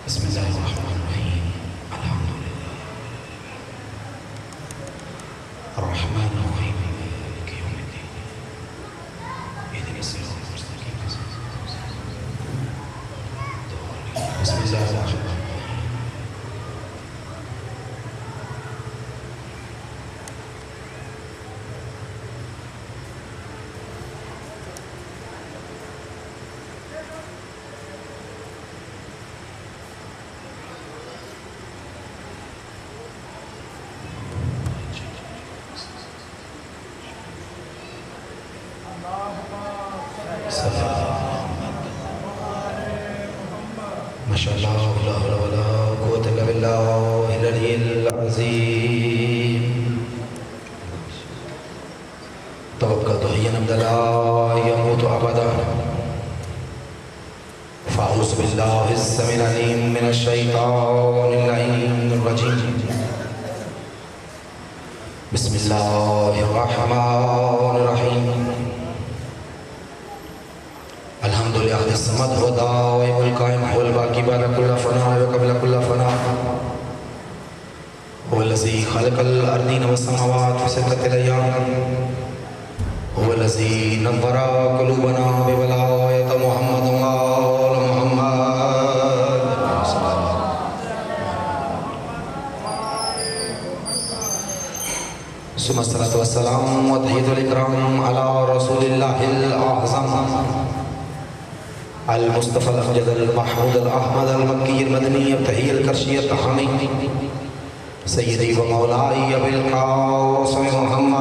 بسم اللہ الرحمن الرحیم الحمد للہ الرحمن الرحیم مالک یوم الدین اهدنا الصراط المستقیم بسم اللہ الرحمن الرحیم ماشاء اللہ لا حول ولا قوة الا باللہ العلی العظیم توکلت حیا ابدا لا يموت ابدا فاعوذ باللہ السمیع العلیم من الشیطان اللعین الرجیم بسم اللہ الرحمن الرحیم الحمد للہ الصمد هو الدائم القائم هو الباقی بعد كل فناء وقبل كل فناء هو الذي خلق الأرضين والسماوات في 6 أيام هو الذي نور قلوبنا بولاية محمد وآل محمد ثم الصلاة والسلام وتحية الإكرام على رسول الله الأعظم المصطفى الأمجد المحمود الأحمد المكي المدني التحية الكرشي التحامي سيدي ومولاي أبي القاسم محمد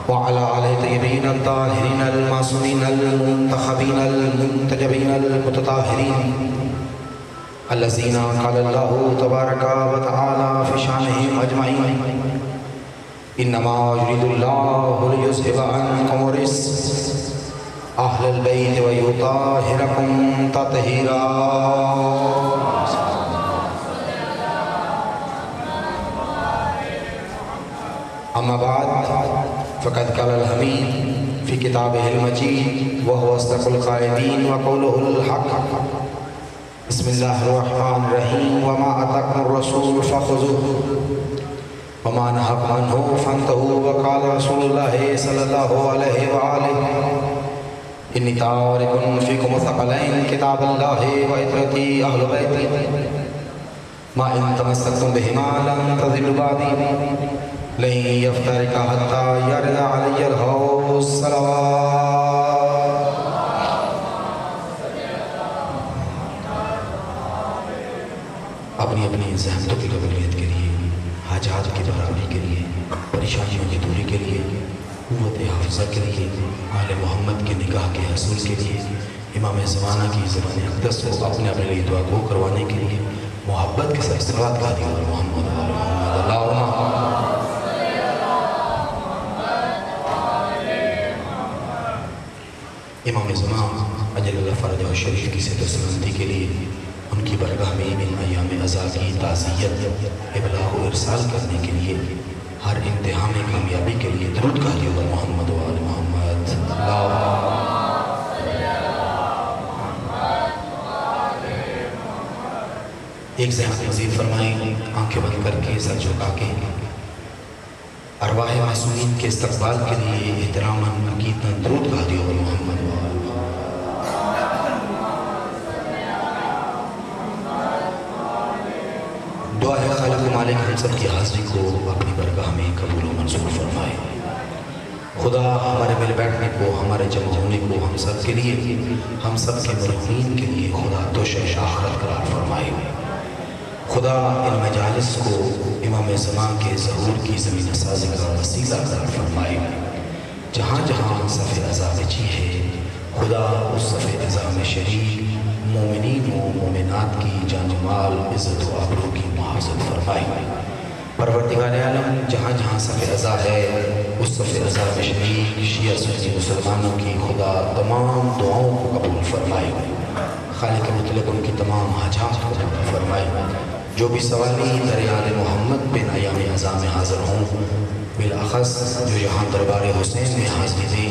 وعلى آله الطيبين الطاهرين المعصومين المنتخبين المنتجبين المتطهرين الذين قال الله تبارك وتعالى في شأنهم أجمعين انما يريد الله ليذهب عنكم الرجس اهل البيت ويطهركم تطهيرا اما بعد فقد قال الحميد في كتابه المجيد وهو اصدق القائلين وقوله الحق بسم الله الرحمن الرحيم وما اتاكم الرسول فخذوه وما نهاكم عنه فانتهوا وقال رسول الله صلى الله عليه وآله إني تارك فيكم ثقلين كتاب الله وعترتي أهل بيتي ما إن تمسكتم بهما لن تضلوا بعدي لن يفترق حتى يرد علي الهوى الصلوات اپنی اپنی زحمتوں کی قبولیت کے لیے حاجات کی برابری کے لیے پریشانیوں کی دوری کے لیے قوت حافظہ کے لیے آل محمد کے نگاہ کے حصول کے لیے امام زمانہ کی زبان اقدس کو اپنے اپنے لیے دعا گو کروانے کے لیے محبت کے ساتھ صلوات کا دیا محمد اللہم امام زمان اجل اللہ فرجہ و شریف کی صحت و سلامتی کے لیے ان کی برگاہ میں ان ایام عزا کی تعزیت ابلاغ و ارسال کرنے کے لیے ہر امتحان کامیابی کے لیے درود کہا دیو محمد و آل محمد ایک زحمت مزید فرمائیں آنکھیں بند کر کے سر جھکا کے ارواح معصومین کے استقبال کے لیے احتراما عقیدتاً درود کہا دیو محمد و آل دعا ہے خالق و مالک ہم سب کی حاضری کو اپنی برگاہ میں قبول و منظور فرمائے خدا ہمارے مل بیٹھنے کو ہمارے جمع ہونے کو ہم سب کے لیے ہم سب کے مرحومین کے لیے خدا توشہ آخرت قرار فرمائے خدا ان مجالس کو امام زمان کے ظہور کی زمین سازی کا وسیلہ قرار فرمائے جہاں جہاں صف عزا بچی ہے خدا اس صف عزا میں شریک مومنین و مومنات کی جان و مال عزت و آبرو کی محافظت فرمائی پروردگار عالم جہاں جہاں صف عزا ہے اس صف عزا میں شریک شیعہ سنی مسلمانوں کی خدا تمام دعاؤں کو قبول فرمائی خالق مطلق ان کی تمام حاجات کو قبول فرمائی جو بھی سوالی دریال محمد بن ایام عزا میں حاضر ہوں بالاخص جو یہاں دربار حسین میں حاضری دیں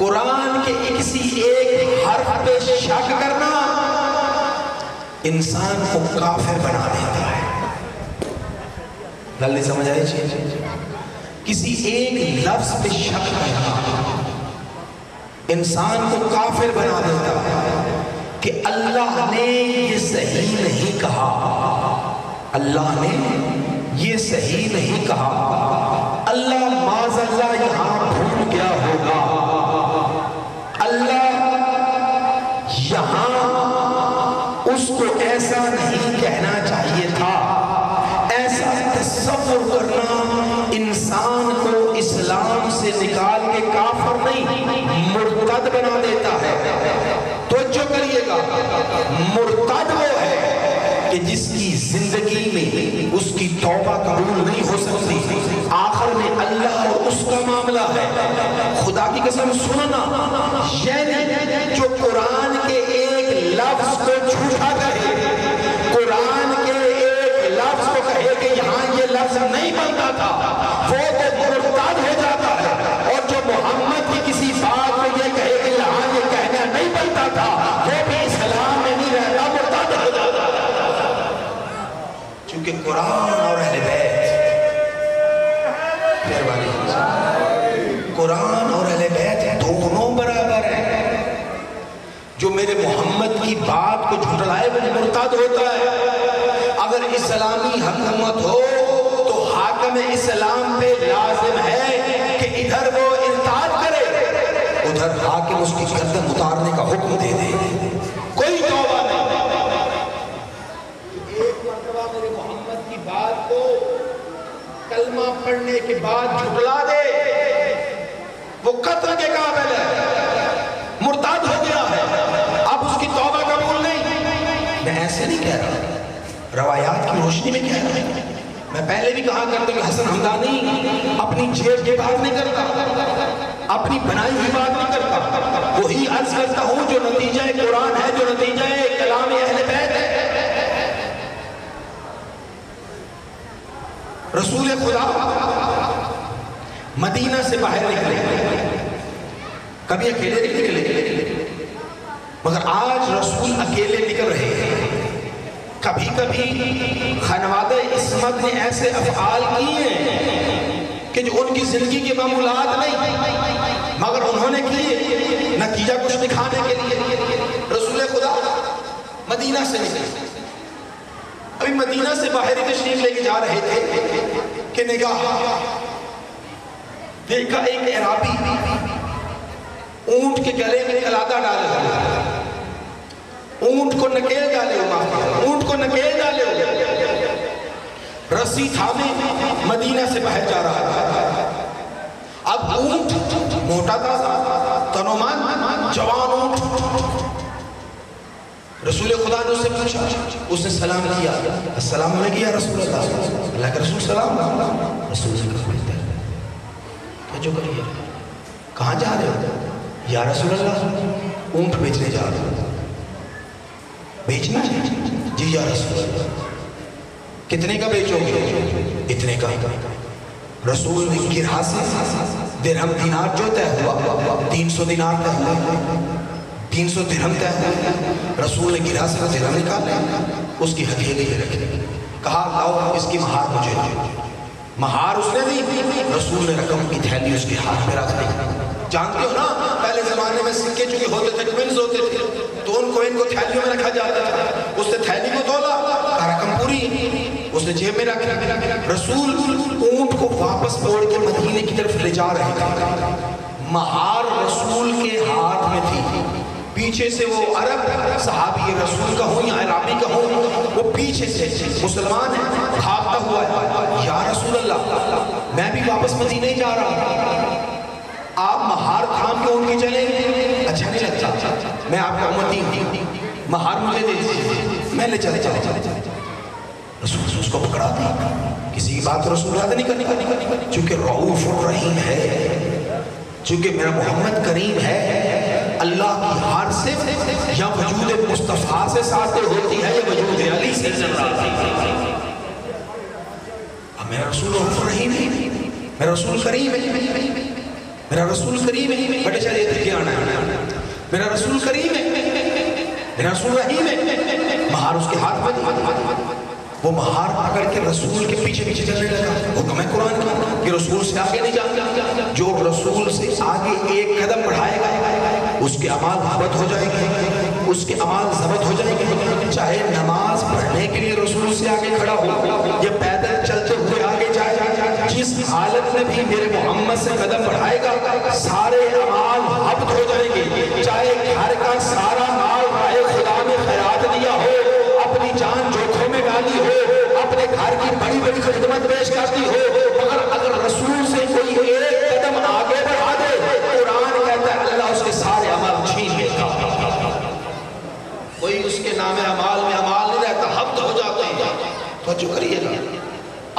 قرآن کے کسی ایک حرف پہ شک کرنا انسان کو کافر بنا دیتا ہے. گل نہیں سمجھ آئی چیز؟ کسی ایک لفظ پہ شک کرنا انسان کو کافر بنا دیتا ہے کہ اللہ نے یہ صحیح نہیں کہا، اللہ نے یہ صحیح نہیں کہا، اللہ معاذ اللہ یہاں بھول گیا ہوگا، اللہ یہاں اس کو ایسا نہیں کہنا چاہیے تھا. ایسا تصور کرنا انسان کو اسلام سے نکال کے کافر نہیں مرتد بنا دیتا ہے. توجہ کریے گا، مرتد وہ ہے کہ جس کی زندگی میں اس کی توبہ قبول نہیں ہو سکتی، آخر میں اللہ اور اس کا معاملہ ہے. خدا کی قسم سننا، یعنی جو قرآن کے ایک لفظ کو جھوٹا کہے، قرآن کے ایک لفظ کو کہے کہ یہاں یہ لفظ نہیں بنتا تھا، وہ تو مرتد ہو جاتا ہے. اور جو محمد کی کسی بات کو یہ کہے کہ یہاں یہ کہنا نہیں بنتا تھا، وہ بھی اسلام میں نہیں رہتا، مرتد ہو جاتا ہے. چونکہ قرآن اور اہل بیت، قرآن اور اہل بیت دونوں برابر ہیں. جو میرے محمد کی بات کو جھٹلائے وہ مرتد ہوتا ہے. اگر اسلامی حکومت ہو تو حاکم اسلام پہ لازم ہے کہ ادھر وہ ارتاد کرے، ادھر حاکم اس کی گردن اتارنے کا حکم دے دے. کوئی توبہ نہیں. ایک مرتبہ میرے محمد کی بات کو کلمہ پڑھنے کے بعد جھٹلا دے، وہ قتل کے قابل ہے، مرتد ہو گیا ہے، اب اس کی توبہ قبول نہیں. میں ایسے نہیں کہہ رہا، روایات کی روشنی میں کہہ رہا ہوں. میں پہلے بھی کہا کرتا کہ حسن حمدانی اپنی جیب کی بات نہیں کرتا، اپنی بنائی ہوئی بات نہیں کرتا، وہی عرض کرتا ہوں جو نتیجہ قرآن ہے، جو نتیجہ کلام اہل بیت ہے. رسول خدا مدینہ سے باہر نکلے، کبھی اکیلے نہیں نکلے، مگر آج رسول اکیلے نکل رہے ہیں. کبھی کبھی خانوادہ عصمت نے ایسے افعال کیے ہیں کہ جو ان کی زندگی کے معمولات نہیں، مگر انہوں نے کیے نتیجہ کچھ دکھانے کے لیے. رسول خدا مدینہ سے نکلے، ابھی مدینہ سے باہر تشریف لے کے جا رہے تھے کہ نگاہ دیکھا ایک اعرابی اونٹ کے گلے میں قلادہ ڈالے ہوئے، اونٹ کو نکیل ڈالے ہوئے، اونٹ کو نکیل ڈالے ہوئے، رسی تھامے مدینہ سے باہر جا رہا تھا. اب اونٹ موٹا تھا، تنومان جوان اونٹ. رسول خدا نے اس سے پوچھا، اس نے سلام کیا، السلام علیکم یا رسول اللہ، اللہ کا رسول سلام. رسول نے کہا کیا جو کریے، کہاں جا رہے ہو؟ یا رسول اللہ اونٹ بیچنے جا رہے ہو. بیچنا ہے؟ جی یا رسول اللہ. کتنے کا بیچو گے؟ اتنے کا. رسول نے گرہا سے درہم دینار جو طے ہوا، 300 دینار طے ہوا، 300 درہم طے ہوا. رسول نے گرہا سے درہم نکالے، اس کی ہتھیلی میں رکھے، کہا لاؤ اس کی مہار مجھے دے. مہار اس نے دی، رسول نے رقم کی تھیلی اس کے ہاتھ میں رکھ دی. جانتے ہو نا پہلے زمانے میں سکے چونکہ ہوتے تھے، کوئنز ہوتے تھے، تو ان کوئن کو تھیلیوں میں رکھا جاتا تھا. اس نے تھیلی کو تولا، رقم پوری، اس نے جیب میں رکھی. رسول اونٹ کو واپس موڑ کے مدینے کی طرف لے جا رہے تھے. مہار رسول کے ہاتھ میں تھی. پیچھے سے وہ عرب صحابی رسول کا ہوں یا عربی کا ہوں، وہ پیچھے سے مسلمان ہے، بھاگتا ہوا ہے، یا رسول اللہ میں بھی واپس مدینہ ہی جا رہا ہوں، آپ مہار تھام کے ان کی چلیں؟ اچھا نہیں لگتا، میں آپ کا امتی ہوں، مہار مجھے دے دیجیے، میں لے چلے. رسول اس کو پکڑا دی. کسی کی بات رسول اللہ نہیں کرنی، چونکہ رؤوف الرحیم ہے، چونکہ میرا محمد کریم ہے. اللہ کی ہر صفت یا وجود مصطفیٰ سے ساتھ ہوتی ہے یا وجود علی سے اب میرا رسول رحیم ہے، میرا رسول کریم ہے. میرا رسول کریم ہے، بڑے شاید یہ کیا آنا ہے، میرا رسول کریم ہے، میرا رسول رحیم ہے. مہار اس کے ہاتھ میں، وہ مہار پکڑ کے رسول کے پیچھے پیچھے چلنے لگا. حکم ہے قرآن کا کہ رسول سے آگے نہیں جانا. جو رسول سے آگے ایک قدم بڑھائے گا اس کے اعمال ضبط ہو جائیں گے، اس کے اعمال ضبط ہو جائیں گے. چاہے نماز پڑھنے کے لیے رسول سے آگے کھڑا ہو یا پیدل چلتے ہوئے آگے جائے، جس حالت میں بھی میرے محمد سے قدم بڑھائے گا سارے اعمال ضبط ہو جائیں گے. چاہے گھر کا سارا مال راہ خدا میں خیرات دیا ہو، اپنی جان جوکھوں میں ڈالی ہو، اپنے گھر کی بڑی بڑی خدمت پیش کرتی ہو، مگر اگر رسول سے کوئی ایک قدم آگے بڑھا دے، قرآن کہتا ہے اللہ اس کے سارے عمل چھین لیتا. کوئی اس کے نام اعمال میں عمال نہیں رہتا، ضبط ہو جاتے ہیں. توجہ کریے گا.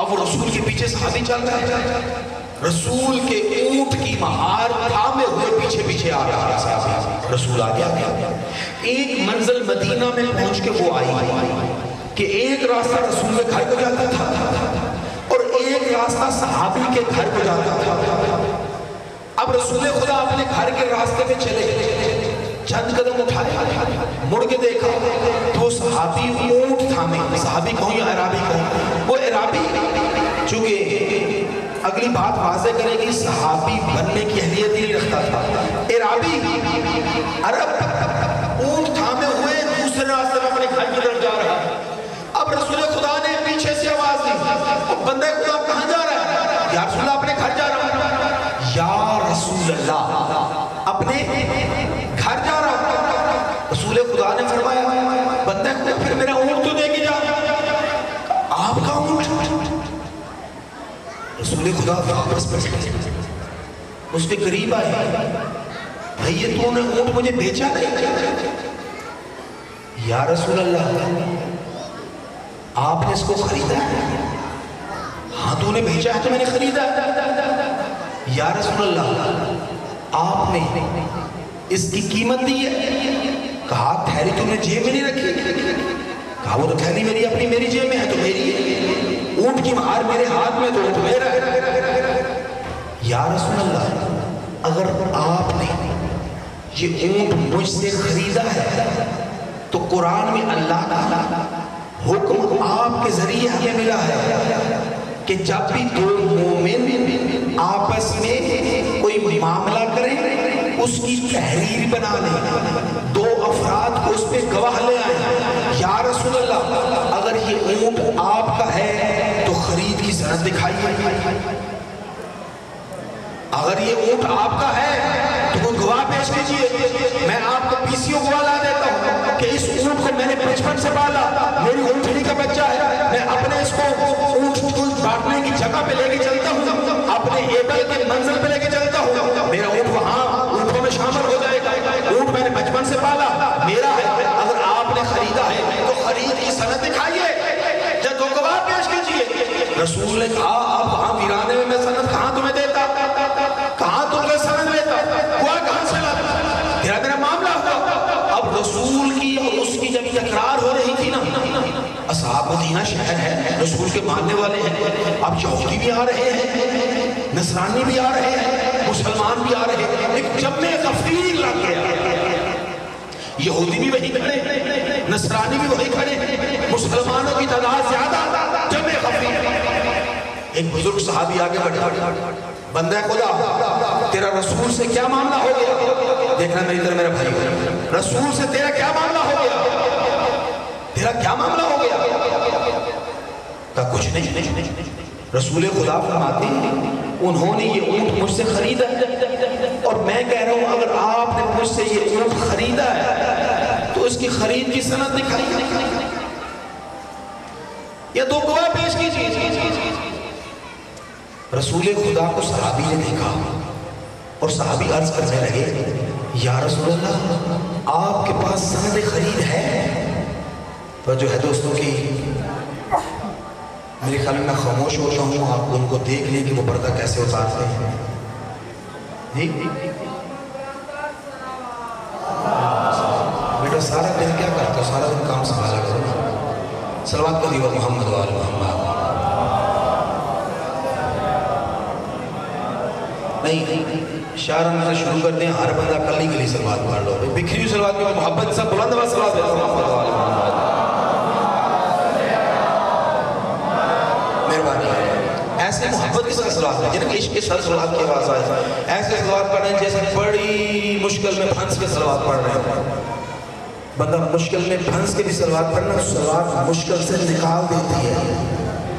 اب وہ رسول کے پیچھے صحابی چل رہا ہے، رسول کے اونٹ کی مہار تھامے ہوئے پیچھے پیچھے آ رہا ہے. رسول آگے آگے ایک منزل مدینہ میں پہنچ کے وہ آئی کہ ایک راستہ رسول کے گھر کو جاتا تھا اور ایک راستہ صحابی کے گھر کو جاتا تھا. اب رسول خدا اپنے گھر کے راستے میں چلے گئے، چند قدم اٹھائے، مڑ کے دیکھا تو صحابی اونٹ تھامے. صحابی کہوں یا عرابی کہوں؟ وہ عرابی، چونکہ اگلی بات واضح کرے گی صحابی بننے کی اہلیت ہی نہیں رکھتا تھا. عرابی عرب اونٹ تھامے ہوئے دوسرے راستے میں اپنے گھر کی طرف جا رہا ہے. اب رسول خدا نے پیچھے سے آواز دی، بندے خدا کہاں جا رہا ہے؟ یا رسول اللہ اپنے گھر جا رہا ہوں. یا رسول اللہ اپنے گھر جا رہا ہوں. رسول خدا نے فرمایا بندے خدا پھر میرا اونٹ تو دے کے جا. آپ کا اونٹ؟ رسول خدا واپس اس کے قریب آئے، بھئی یہ تو نے اونٹ مجھے بیچا نہیں؟ یا رسول اللہ آپ نے اس کو خریدا ہے؟ ہاں تو نے بھیجا ہے تو میں نے خریدا. یا رسول اللہ آپ نے اس کی قیمت دی ہے؟ کہا تھیلی تم نے جیب میں نہیں رکھی؟ کہا وہ تو تھیلی میری اپنی، میری جیب میں ہے تو میری ہے. اونٹ کی مہار میرے ہاتھ میں تو اونٹ میرا ہے. یا رسول اللہ اگر آپ نے یہ اونٹ مجھ سے خریدا ہے تو قرآن میں اللہ کا حکم آپ کے ذریعے ہمیں ملا ہے کہ جب بھی دو مومن آپس میں کوئی معاملہ کریں اس کی تحریر بنا لیں، دو افراد کو اس پہ گواہ لے آئیں. یا رسول اللہ اگر یہ اونٹ آپ کا ہے تو خرید کی سند دکھائیے. اگر یہ اونٹ آپ کا ہے تو کوئی گواہ پیش کیجیے. میں آپ کو پی سی او گواہ لا دیتا ہوں کہ اس اونٹ کو میں نے بچپن سے پالا، میری اونٹنی کا بچہ ہے، میں اپنے اس کو اونٹ بانٹنے کی جگہ پہ لے کے چلتا ہوں، اپنے ایبل کے منزل پہ لے کے چلتا ہوں، میرا اونٹ وہاں اونٹوں میں شامل ہو جائے گا. اونٹ میں نے بچپن سے پالا، میرا ہے. اگر آپ نے خریدا ہے تو خرید کی سند دکھائیے، جب دو گواہ پیش کیجیے. رسول نے کہا آپ وہاں ویرانے میں سند کہاں تمہیں دیتا، کہاں تم نے سند لیتا، ہوا کہاں سے لاتا؟ میرا معاملہ ہوا. اب رسول کی اور اس کی جب تکرار ہو رہی تھی نا، اصحاب مدینہ شہر ہے، رسول کے ماننے والے ہیں، اب یہودی بھی آ رہے ہیں، نصرانی بھی آ رہے ہیں، مسلمان بھی آ رہے ہیں. ایک جمع غفیر لگ گیا. یہودی بھی وہی کھڑے، نصرانی بھی وہی کھڑے، مسلمانوں کی تعداد زیادہ، جمع غفیر. ایک بزرگ صحابی آگے بڑھا، بندہ خدا تیرا رسول سے کیا معاملہ ہو گیا؟ دیکھنا میری طرح میرا بھائی، رسول سے تیرا کیا معاملہ ہو گیا؟ تیرا کیا معاملہ ہو گیا؟ کہا کچھ نہیں. رسول خدا فرماتے ہیں انہوں نے یہ اونٹ مجھ سے خریدا ہے اور میں کہہ رہا ہوں اگر آپ نے مجھ سے یہ اونٹ خریدا ہے تو اس کی خرید کی سند دکھائیے یا دو گواہ پیش کیجیے. رسول خدا کو صحابی نے دیکھا اور صحابی عرض کرنے لگے یا رسول اللہ آپ کے پاس سند خرید ہے؟ تو جو ہے دوستوں کی میرے خیال میں خاموش ہوتا ہوں، آپ ان کو دیکھ لیں کہ وہ پردہ کیسے اتارتے ہیں. جی بیٹا سارا دن کیا کرتا ہو؟ سارا دن کام سنبھالا کرو. صلوات کریے محمد وآل محمد. نہیں اشارہ سے شروع کرتے ہیں، ہر بندہ کلی کلی صلوات پڑھ لو، بکھری ہوئی صلوات کی محبت سے بلند آواز صلوات ہے۔ مہربانی ایسے محبت کے ساتھ صلوات ہے، جن کے عشق کے ساتھ صلوات کی آواز آئے، ایسے صلوات پڑھ رہے ہیں جیسے بڑی مشکل میں پھنس کے صلوات پڑھ رہے ہیں۔ بندہ مشکل میں پھنس کے بھی صلوات پڑھنا، صلوات مشکل سے نکال دیتی ہے،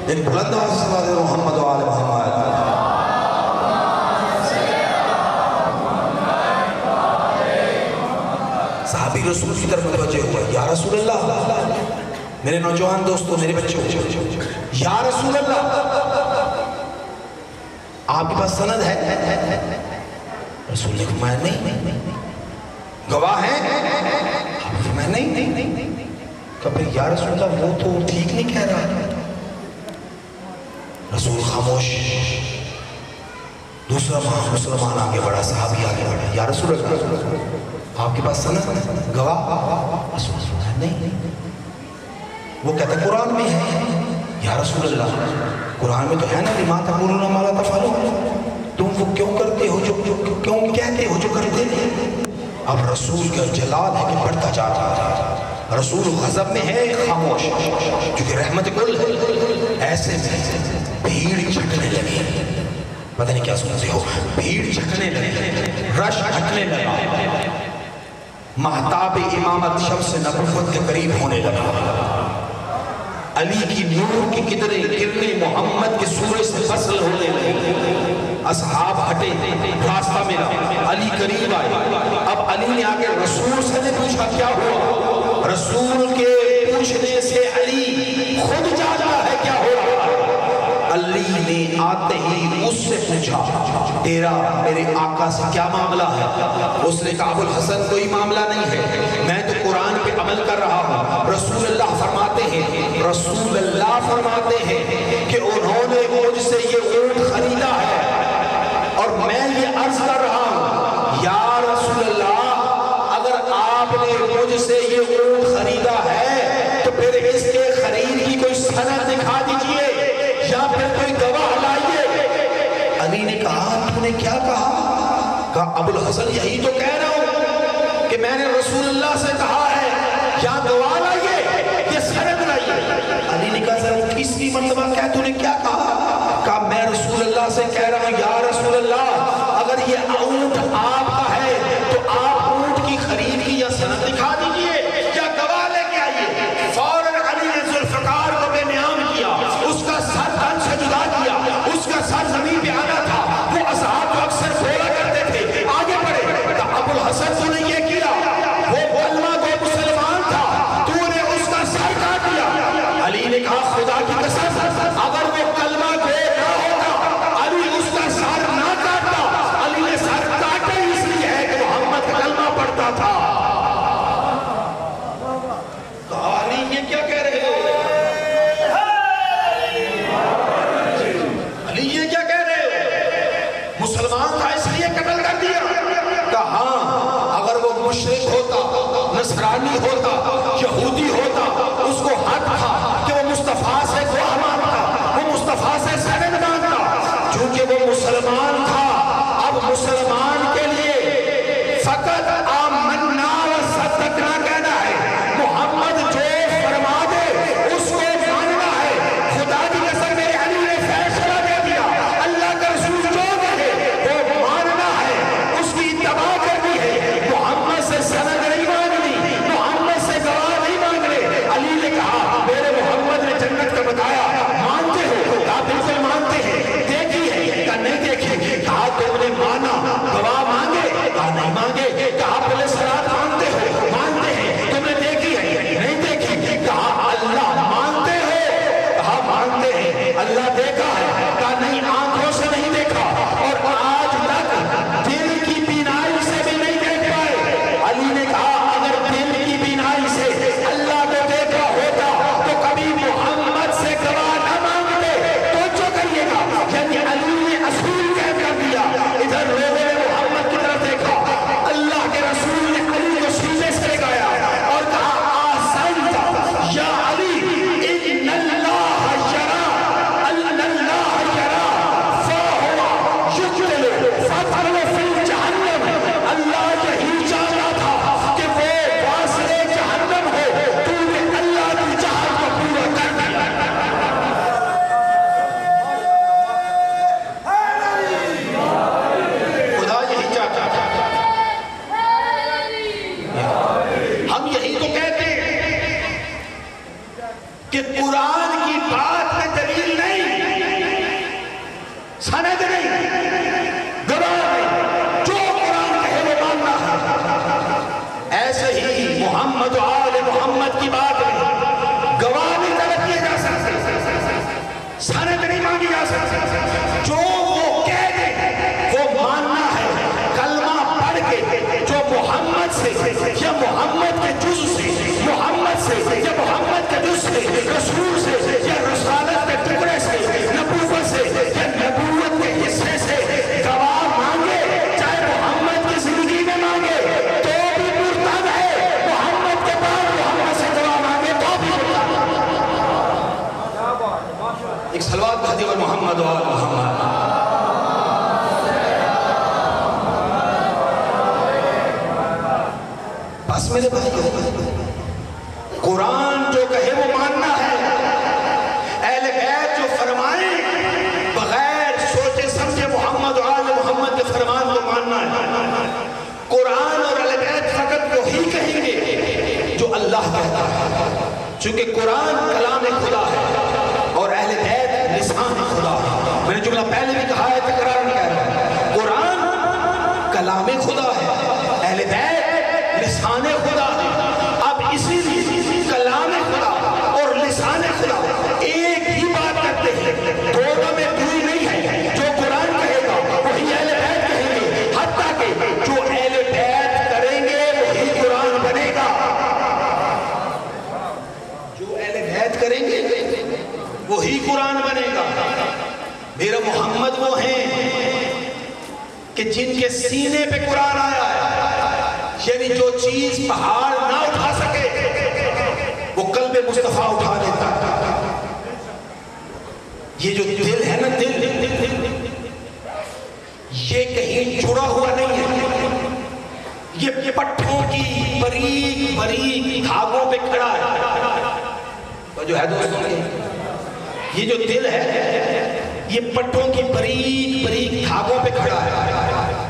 لیکن بلند آواز سے صلوات ہے محمد و آل محمد۔ صحابی رسول کی طرف متوجہ ہوا، یا رسول اللہ، میرے نوجوان دوستوں، میرے بچوں، یا رسول اللہ آپ کے پاس سند ہے؟ رسول نے فرمایا نہیں۔ گواہ ہیں؟ آپ نے فرمایا نہیں۔ کہا یا رسول اللہ وہ تو ٹھیک نہیں کہہ رہا۔ رسول خاموش۔ دوسرا مسلمان آگے بڑھا، صحابی آگے بڑھا، یا رسول اللہ آپ کے پاس سند گواہ؟ رسول اللہ نہیں۔ وہ کہتا ہے قرآن میں ہے۔ یا رسول اللہ قرآن میں تو ہے نا، لما تقولون ما لا تفعلون، تم وہ کیوں کرتے ہو جو کیوں کہتے ہو جو کرتے نہیں۔ اب رسول کا جلال ہے کہ بڑھتا جا رہا ہے، رسول غضب میں ہے خاموش، کیونکہ رحمت کل ہے۔ ایسے میں بھیڑ چھٹنے لگی، پتہ نہیں کیا سنتے ہو، بھیڑ چھٹنے لگی، رش ہٹنے لگا، مہتاب امامت شمس نبوت کے قریب ہونے لگا، علی کی نور کی کرنیں محمد کے سورج سے فصل ہونے لگی، اصحاب ہٹے، راستہ ملا، علی قریب آئے۔ اب علی نے آگے رسول سے نے پوچھا کیا ہوا، رسول کے پوچھنے سے علی خود جانتا ہے کیا ہو رہا ہے۔ علی نے آتے ہی اس سے پوچھا تیرا میرے آقا سے کیا معاملہ ہے؟ اس نے کہا ابو الحسن کوئی معاملہ نہیں ہے، میں تو قرآن پہ عمل کر رہا ہوں۔ رسول اللہ فرماتے ہیں کہ انہوں نے مجھ سے یہ اونٹ خریدا ہے اور میں یہ عرض کر رہا ہوں یا رسول اللہ اگر آپ نے مجھ سے یہ اونٹ خریدا ہے تو پھر اس کے خرید کی کوئی سند دکھا دیجئے یا پھر کوئی گواہ لائیے۔ علی نے کہا تو نے کیا کہا؟ ابو الحسن یہی تو کہہ رہا ہوں کہ میں نے رسول اللہ سے کہا ہے یا گواہ لائیے یہ سند لائیے۔ علی نے کہا ذرا تیسری مرتبہ کہہ تو نے کیا کہا؟ میں رسول اللہ سے کہہ رہا ہوں یا رسول اللہ اگر یہ اونٹ آپ کا ہے تو آپ اونٹ کی خرید کی یا سند دکھا دیجئے یا گواہ لے کے آئیے۔ فوراً علی نے ذوالفقار کو بے نیام کیا، اس کا سر تن سے جدا کیا، اس کا سر زمین پہ آنا تھا، وہ اصحاب کو اکثر بولا کرتے تھے، آگے بڑھے تو ابو الحسن تو نے یہ کیا، وہ کلمہ گو مسلمان تھا، تو نے اس کا سر کاٹ دیا۔ علی نے کہا خدا کی قسم اگر وہ کلمہ گو نہ ہوتا علی اس کا سر نہ کاٹتا، علی نے سر کاٹا اس لیے ہے کہ محمد کلمہ پڑھتا تھا۔ علی یہ کیا کہہ رہے ہو؟ علی یہ کیا کہہ رہے ہو؟ مسلمان تھا اس لیے قتل کر دیا؟ کہا ہاں اگر وہ مشرک ہوتا، نصرانی ہوتا، یہودی ہوتا، اس کو حق تھا کہ وہ مصطفیٰ سے گواہ مانگتا، وہ مصطفیٰ سے سند مانگتا، چونکہ وہ مسلمان تھا۔ اب مسلمان کے لیے فقط آمنا و صدقنا کہنا ہے، محمد جو فرما دے اس کو ماننا ہے۔ خدا کی قسم میرے علی نے فیصلہ دے دیا، اللہ کا رسول جو کہے وہ ماننا ہے، اس کی اتباع کرنی ہے، محمد سے سند نہیں مانگنی، محمد سے گواہ نہیں مانگنا۔ بس میرے بھائی قرآن جو کہے وہ ماننا ہے، اہل بیت جو فرمائیں بغیر سوچے سمجھے محمد و آل محمد کے فرمان کو ماننا ہے۔ قرآن اور اہل بیت فقط وہی کہیں گے جو اللہ کہتا ہے، چونکہ قرآن کلام خدا ہے اور اہل بیت لسان خدا ہے۔ میں نے جملہ پہلے بھی کہا ہے، تکرار نہیں کہہ رہا، قرآن کلام خدا ہے، اہل بیت لسان خدا ہے۔ اب اسی لیے کلام خدا اور لسان خدا ایک ہی بات کرتے ہیں، دونوں میں دوری نہیں ہے۔ جو قرآن کہے گا وہی اہل بیت کہیں گے، حتیٰ کہ جو اہل بیت کریں گے وہی قرآن بنے گا۔ جو اہل بیت کریں گے وہی قرآن بنے گا۔ میرا محمد وہ ہیں کہ جن کے سینے پہ قرآن آیا ہے، یعنی جو چیز پہاڑ نہ اٹھا سکے وہ قلب مصطفیٰ اٹھا لیتا ہے۔ یہ جو دل ہے نا، دل یہ کہیں جڑا ہوا نہیں ہے، یہ پٹھوں کی باریک باریک دھاگوں پہ کھڑا ہے۔ جو ہے دوستوں یہ جو دل ہے یہ پٹھوں کی باریک باریک دھاگوں پہ کھڑا ہے،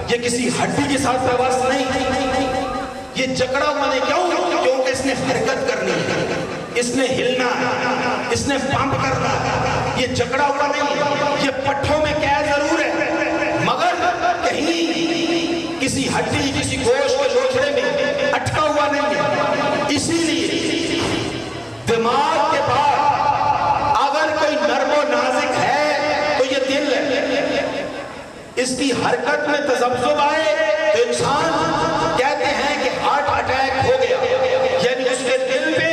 یہ کسی ہڈی کے ساتھ وابستہ نہیں، یہ جکڑا ہوا نہیں۔ کیونکہ اس نے حرکت کرنی ہے، اس نے ہلنا ہے، اس نے پمپ کرنا ہے، یہ جکڑا ہوا نہیں۔ یہ پٹھوں میں قید ضرور ہے مگر کہیں کسی ہڈی کسی گوشت کے لوچڑے میں اٹکا ہوا نہیں ہے۔ اسی لیے دماغ کے بعد اگر کوئی نرم و نازک ہے تو یہ دل ہے۔ اس کی حرکت میں تذبذب آئے تو انسان کہتے ہیں کہ ہارٹ اٹیک ہو گیا، یعنی اس کے دل پہ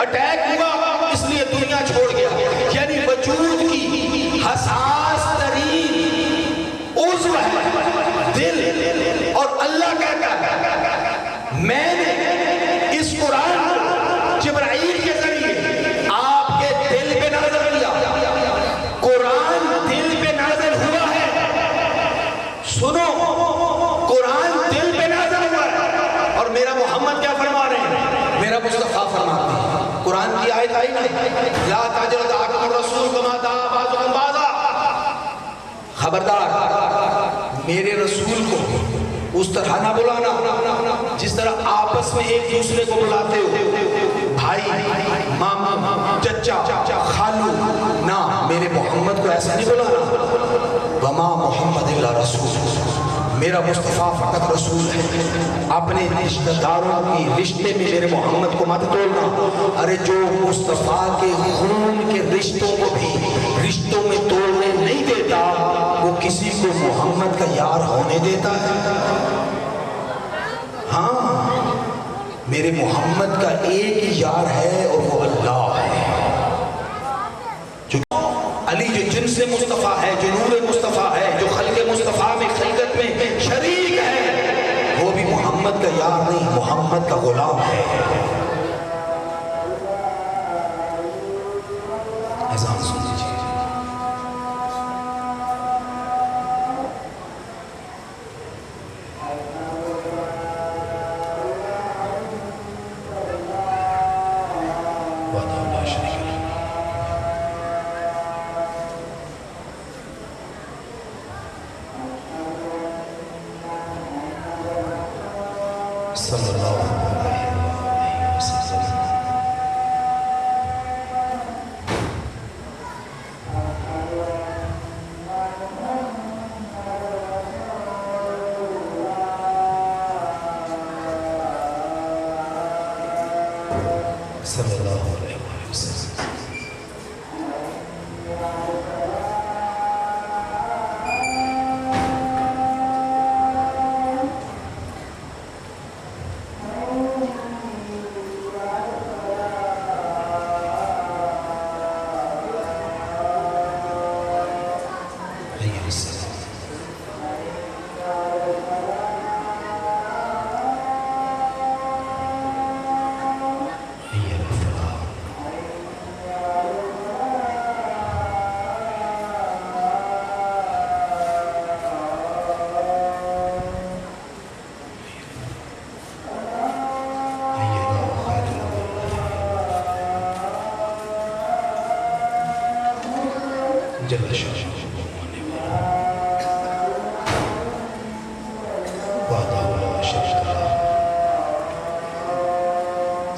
اٹیک ہوا اس لیے دنیا چھوڑ گیا۔ یعنی وجود کی حساس ترین عضو ہے دل، اور اللہ کہتا ہے میں نے اس قرآن کو جبرائیل کے ذریعے آپ کے دل پہ نازل کیا۔ قرآن دل پہ نازل ہوا ہے، سنو، قرآن دل پہ نازل ہوا ہے۔ اور میرا محمد کیا فرما رہے ہیں؟ میرا مصطفیٰ فرماتے ہیں، قرآن کی آیت آئی نا، لا تعجل دعاکم الرسول کما دعا بعضکم بعضا، خبردار میرے رسول کو اس طرح نہ بلانا جس طرح آپس میں ایک دوسرے کو بلاتے ہو، بھائی، ماما، چچا، خالو، نہ، میرے محمد کو ایسا نہیں بلانا۔ وما محمد الا رسول، میرا مصطفیٰ فقط رسول ہے۔ اپنے رشتہ داروں کی رشتے میں میرے محمد کو مت توڑنا۔ ارے جو مصطفیٰ کے خون کے رشتوں کو بھی رشتوں میں توڑنے نہیں دیتا وہ کسی کو محمد کا یار ہونے دیتا ہے؟ ہاں، میرے محمد کا ایک ہی یار ہے اور وہ اللہ ہے۔ علی جو جنس مصطفیٰ ہے، جو نور مصطفیٰ ہے، جو خلق مصطفیٰ میں خلقت میں شریک ہے، وہ بھی محمد کا یار نہیں، محمد کا غلام ہے۔ اذان سن لیجیے۔ صلی اللہ علیہ وسلم۔ صلی اللہ علیہ وسلم۔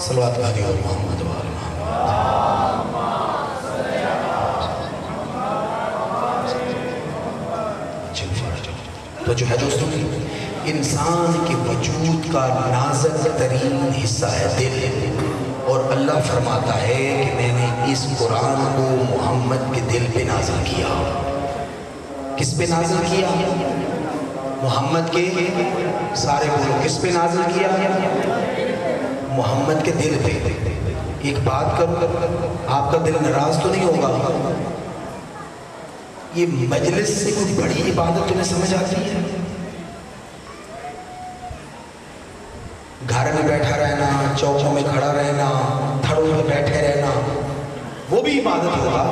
صلوات بھاری اور محمد وآل محمد. تو جو ہے دوستوں انسان کے وجود کا نازک ترین حصہ ہے دل، اور اللہ فرماتا ہے کہ میں نے اس قرآن کو محمد کے دل پہ نازل کیا. کس پہ نازل کیا؟ محمد کے، سارے بولو کس پہ نازل کیا؟ محمد کے دل پہ. ایک بات کرو، آپ کا دل ناراض تو نہیں ہوگا؟ یہ مجلس سے کوئی بڑی عبادت تمہیں سمجھ آتی ہے؟ گھر میں بیٹھا رہنا، چوکوں میں کھڑا رہنا، تھڑوں میں بیٹھے رہنا، وہ بھی عبادت ہوگا.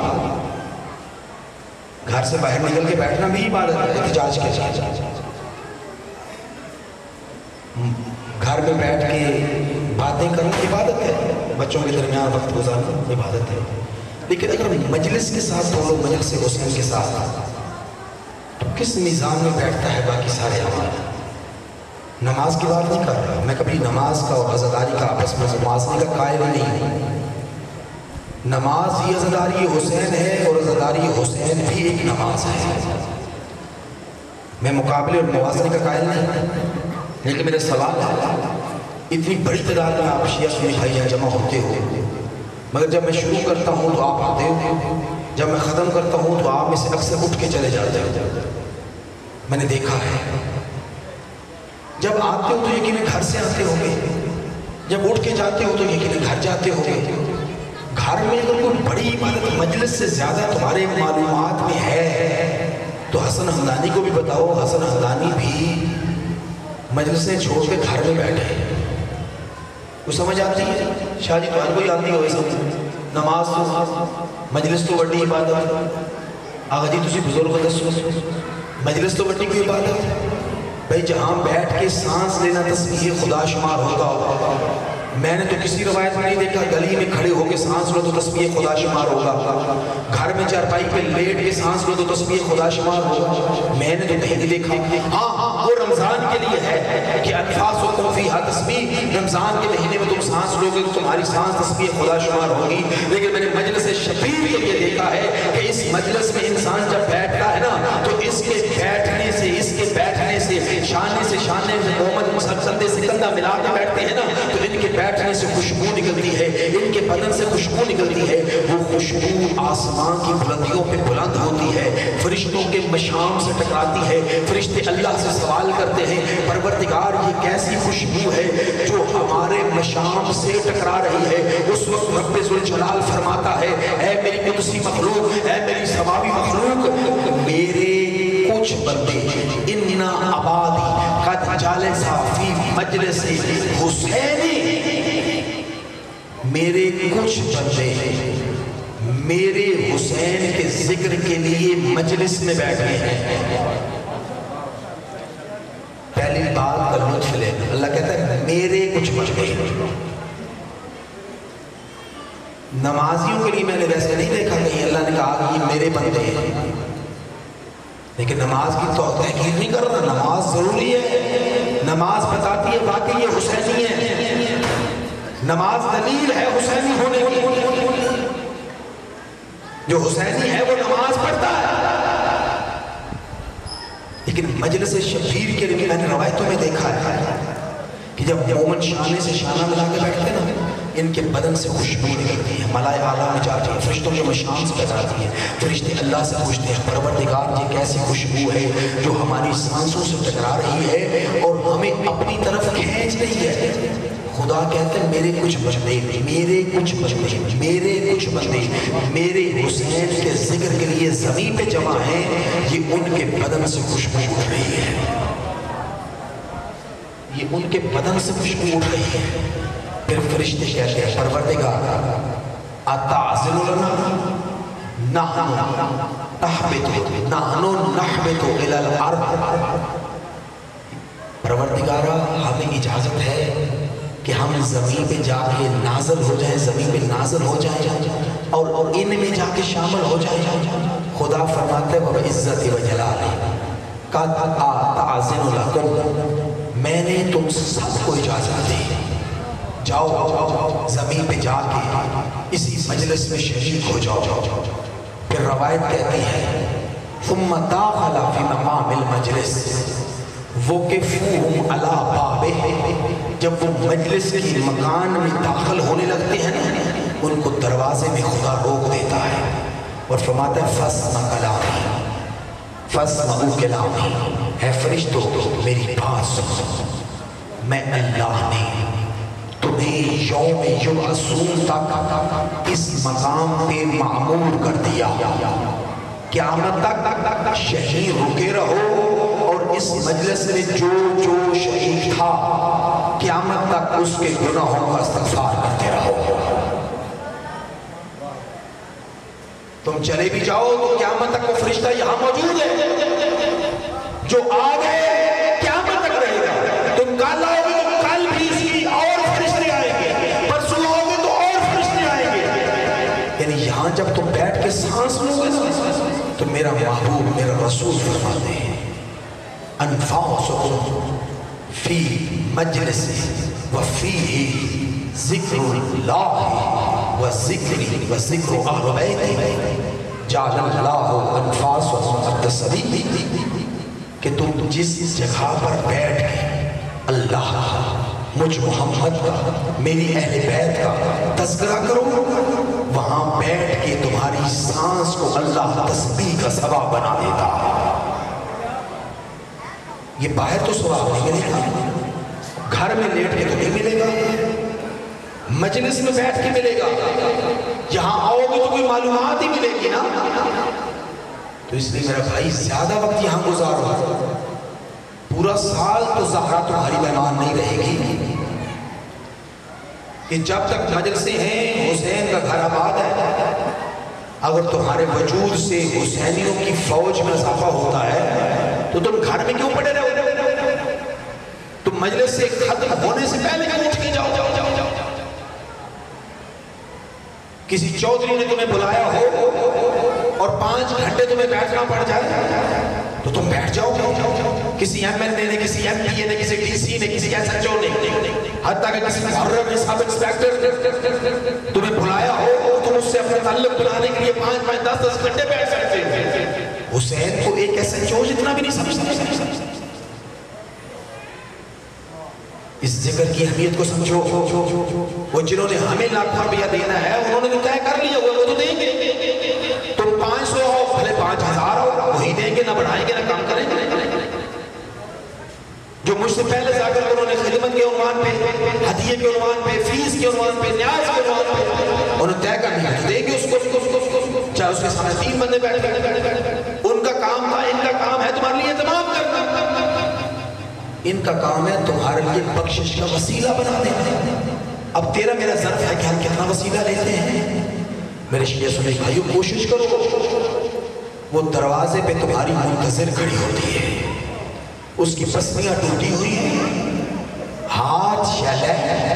گھر سے باہر نکل کے بیٹھنا بھی عبادت ہے احتجاج کے ساتھ. گھر میں بیٹھ کے باتیں کرنا عبادت ہے، بچوں کے درمیان وقت گزارنا عبادت ہے. لیکن اگر مجلس کے ساتھ بولو، مجلس حسین کے ساتھ، تو کس میزان میں بیٹھتا ہے باقی سارے اعمال؟ نماز کی بات نہیں کر رہا میں، کبھی نماز کا اور عزاداری کا آپس میں موازنے کا قائل نہیں ہوں. نماز ہی عزاداری حسین ہے، اور عزاداری حسین بھی ایک نماز ہے. میں مقابلے اور موازنے کا قائل نہیں ہوں. لیکن میرا سوال ہے، اتنی بڑی تعداد میں آپ شیعہ سنی بھائی جمع ہوتے ہو، مگر جب میں شروع کرتا ہوں تو آپ آتے ہو، جب میں ختم کرتا ہوں تو آپ میں سے اکثر اٹھ کے چلے جاتے ہو. میں نے دیکھا ہے، جب آتے ہو تو یقیناً گھر سے آتے ہو گے، جب اٹھ کے جاتے ہو تو یقیناً گھر جاتے ہو گے. گھر میں اگر کوئی بڑی عبادت مجلس سے زیادہ تمہارے معلومات میں ہے تو حسن حمدانی کو بھی بتاؤ. حسن حمدانی بھی مجلسیں چھوڑ کے گھر میں بیٹھے. وہ سمجھ آتی ہے؟ شاہ جی تمہارے کوئی آتی ہوئے سمجھ؟ نماز تو مجلس تو بڑی عبادت. آغا جی تسی بزرگ دسو، مجلس تو بڑی کوئی عبادت بھائی. جہاں بیٹھ کے سانس لینا تسبیح خدا شمار ہوگا. میں نے تو کسی روایت میں نہیں دیکھا گلی میں کھڑے ہو کے سانس لو تو تسبیح خدا شمار ہوگا. گھر میں چارپائی پہ لیٹ کے سانس لو تو تسبیح خدا شمار ہوگا. میں نے تو کہیں نہیں دیکھا. ہاں وہ رمضان کے لیے ہے کہ انفاسکم فیہا تسبیح، رمضان کے مہینے میں تم سانس لو گے تو تمہاری سانس تسبیح خدا شمار ہوگی. لیکن میں نے مجلس شبیر کے لیے دیکھا ہے کہ اس مجلس میں انسان جب بیٹھتا ہے نا تو اس کے بیٹھنے سے، اس کے بیٹھنے سے، شانے سے شانے میں محمد کندھے سے کندھا ملا کے بیٹھتے ہیں نا تو ان کے بیٹھنے سے خوشبو نکلتی ہے، ان کے بدن سے خوشبو نکلتی ہے. وہ خوشبو آسمان کی بلندیوں پہ بلند ہوتی ہے، فرشتوں کے مشام سے ٹکراتی ہے. فرشتے اللہ سے سوال کرتے ہیں پروردگار یہ کیسی خوشبو ہے جو ہمارے مشام سے ٹکرا رہی ہے. اس وقت رب ذوالجلال فرماتا ہے اے میری قدسی مخلوق، اے میری سماوی مخلوق، میرے کچھ بندے اننا عبادی قد جالسا فی مجلس حسینی، میرے کچھ بندے میرے حسین کے ذکر کے لیے مجلس میں بیٹھے ہیں. پہلی بات کا لطف لے، اللہ کہتا ہے میرے کچھ بندے. نمازیوں کے لیے میں نے ویسے نہیں دیکھا کہیں اللہ نے کہا کہ یہ میرے بندے ہیں. لیکن نماز کی تو تحقیر نہیں کر رہا، نماز ضروری ہے. نماز بتاتی ہے واقعی یہ حسینی ہے، نماز دلیل ہے حسینی ہونے کی. جو حسینی ہے وہ نماز پڑھتا ہے. لیکن مجلس شبیر کے لیے میں نے روایتوں میں دیکھا ہے کہ جب مومن شانے سے شانہ ملا کے بیٹھتے ہیں نا ان کے بدن سے خوشبو نکلتی ہے، ملائے اعلیٰ میں جاتی ہے، فرشتوں کے مشام سے ٹکراتی ہے. فرشتے اللہ سے پوچھتے ہیں پروردگار یہ کیسی خوشبو ہے جو ہماری سانسوں سے ٹکرا رہی ہے اور ہمیں اپنی طرف کھینچ رہی ہے. خدا کہتے ہیں میرے کچھ بندے، میرے کچھ بندے، میرے کچھ بندے میرے حسین کے ذکر کے لیے زمین پہ جمع ہیں، یہ ان کے بدن سے خوشبو اٹھ رہی ہے، یہ ان کے بدن سے خوشبو اٹھ رہی ہے. پھر فرشتے کہتے ہیں پروردگار اتعزل لنا نحن نحبط الى الارض. پروردگارہ ہمیں اجازت ہے کہ ہم زمین پہ جا کے نازل ہو جائیں، زمین پہ نازل ہو جائیں اور ان میں جا کے شامل ہو جائیں. خدا فرماتا ہے وَبِعِزَّتِ وَجَلَالِهِ قَدْ أَعْتَعْزِنُ لَكُمْ، میں نے تم سب کو اجازت دی. جاؤ زمین پہ جا کے اسی مجلس میں شریک ہو جاؤ. پھر روایت کہتی ہے ثم داخل فی مقام المجلس وقفوہم علی بابہ، جب وہ مجلس کی مکان میں داخل ہونے لگتے ہیں ان کو دروازے میں خدا روک دیتا ہے اور فرماتا ہے فاسمع کلامی، فاسمعوا کلامی، اے فرشتو میری بات سنو، میں اللہ نے تمہیں یوم یبعثون تک اس مقام پہ معمور کر دیا، قیامت تک شہید رکے رہو اور اس مجلس میں جو جو شہید تھا قیامت تک اس کے گناہوں کا استغفار کرتے رہو. تم چلے بھی جاؤ تو قیامت تک وہ فرشتہ یہاں موجود ہے جو آ گئے قیامت تک رہے گا. تم کل آؤ گے تو کل بھی اسی اور فرشتے آئیں گے، پرسوں آؤ گے تو اور فرشتے آئیں گے. یعنی یہاں جب تم بیٹھ کے سانس لو گے تو میرا محبوب میرا رسول فرماتے ہیں انفاسکم فی مجلس وفیہ ذکر اللہ وذکر اہل بیت جعل اللہ انفاسکم التسبیح، کہ تم جس جگہ پر بیٹھ کے اللہ مجھ محمد کا میری اہل بیت کا تذکرہ کرو، وہاں بیٹھ کے تمہاری سانس کو اللہ تسبیح کا سبب بنا دیتا ہے. یہ باہر تو سواب نہیں ملے گا، گھر میں لیٹ کے تو نہیں ملے گا، مجلس میں بیٹھ کے ملے گا. یہاں آؤ گے تو کوئی معلومات ہی ملے گی نا. تو اس لیے میرا بھائی زیادہ وقت یہاں گزارو، پورا سال تو زہرا تمہاری مہمان نہیں رہے گی. کہ جب تک مجلسیں ہیں حسین کا گھر آباد ہے. اگر تمہارے وجود سے حسینیوں کی فوج میں اضافہ ہوتا ہے تو تم گھر میں کیوں پڑے رہو؟ تم مجلس سے ختم ہونے سے پہلے کیوں اٹھ کے جاؤ؟ کسی چودھری نے تمہیں بلایا ہو اور 5 گھنٹے تمہیں بیٹھنا پڑ جائے تو تم بیٹھ جاؤ. کسی ایم ایل اے نے، کسی ایم پی اے نے، کسی ڈی سی نے، کسی ایس ایچ او نے، حتیٰ کہ کسی محرم نے، سب انسپیکٹر تمہیں بلایا ہو تم اس سے اپنے تعلق بنانے کے لیے 5 10 گھنٹے بیٹھ سکتے ہیں. حسین کو ایک ایس ایچ او جتنا بھی نہیں سمجھتا. اس ذکر کی اہمیت کو سمجھو. وہ جنہوں نے ہمیں لاکھوں روپیہ دینا ہے انہوں نے تو طے کر لیا ہوا وہ تو دیں گے. تم 500 ہو بھلے 5000 ہو وہی دیں گے، نہ بڑھائیں گے نہ کم کریں گے. جو مجھ سے پہلے جا کر انہوں نے خدمت کے عنوان پہ، ہدیے کے عنوان پہ، فیس کے عنوان پہ، نیاز کے عنوان پہ انہوں نے طے کر لیا تو دیں گے اس کو، چاہے اس کے سامنے 3 بندے بیٹھ گئے. ان کا کام تھا، ان کا کام ہے تمہارے لیے تمام کرنا. ان کا کام ہے تمہارے لیے بخشش کا وسیلہ بنا دینا. اب تیرا میرا ظرف ہے کہ ہم کتنا وسیلہ لیتے ہیں. میرے شیعہ سنی بھائیو کوشش کرو، وہ دروازے پہ تمہاری منتظر کھڑی ہوتی ہے، اس کی پسلیاں ٹوٹی ہوئی ہیں، ہاتھ شیلہ ہے،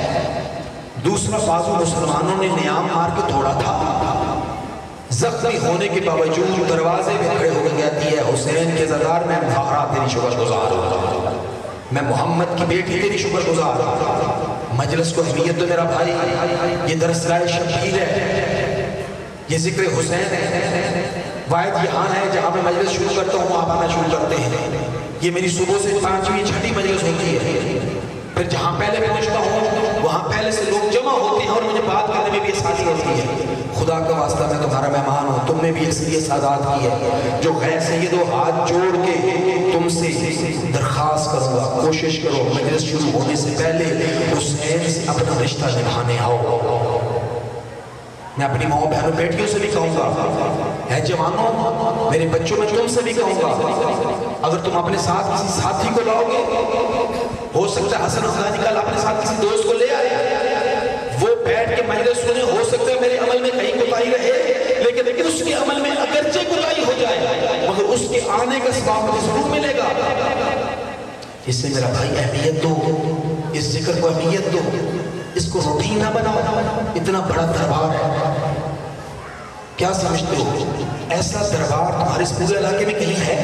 دوسرا بازو مسلمانوں نے نیام مار کے توڑا تھا. زخمی ہونے کے باوجود دروازے میں کھڑے ہو کے کہتی ہے حسین کے زردار میں زہرا تیری شکر گزار ہوں، میں محمد کی بیٹی تیری شکر گزار ہوں. مجلس کو اہمیت دو میرا بھائی. یہ درسگاہ شبیر ہے، یہ ذکر حسین ہے. واحد یہاں ہے جہاں میں مجلس شروع کرتا ہوں آپ آنا شروع کرتے ہیں. یہ میری صبح سے 5ویں 6ٹھی مجلس ہوتی ہے. پھر جہاں پہلے پہنچتا ہوں وہاں پہلے سے لوگ جمع ہوتے ہیں اور مجھے بات کرنے میں بھی آسانی ہوتی ہے. خدا کا واسطہ میں تمہارا مہمان ہوں، تم نے بھی اس لیے سعادت کی ہے. جو غیر سیدوں ہاتھ جوڑ کے تم سے درخواست کروں گا کوشش کرو مجلس شروع ہونے سے پہلے حسین سے اپنا رشتہ نبھانے آؤ. میں اپنی ماں بہنوں بیٹیوں سے بھی کہوں گا، اے جوانوں میرے بچوں میں تم سے بھی کہوں گا، اگر تم اپنے ساتھ کسی ساتھی کو لاؤ گے، ہو سکتا ہے حسن افغانی کل اپنے ساتھ کسی دوست کو لے آئے، وہ بیٹھ کے مجلس سنے، ہو سکتا ہے میرے عمل میں کہیں کوتاہی رہے لیکن اس کے عمل میں اگرچہ کوتاہی ہو جائے مگر اس کے آنے کا سبب مجھے ضرور ملے گا. اس سے میرا بھائی اہمیت دو، اس ذکر کو اہمیت دو، اس کو روٹین نہ بناؤ. اتنا بڑا دربار ہے، کیا سمجھتے ہو ایسا دربار تمہارے اس پورے علاقے میں کہیں ہے؟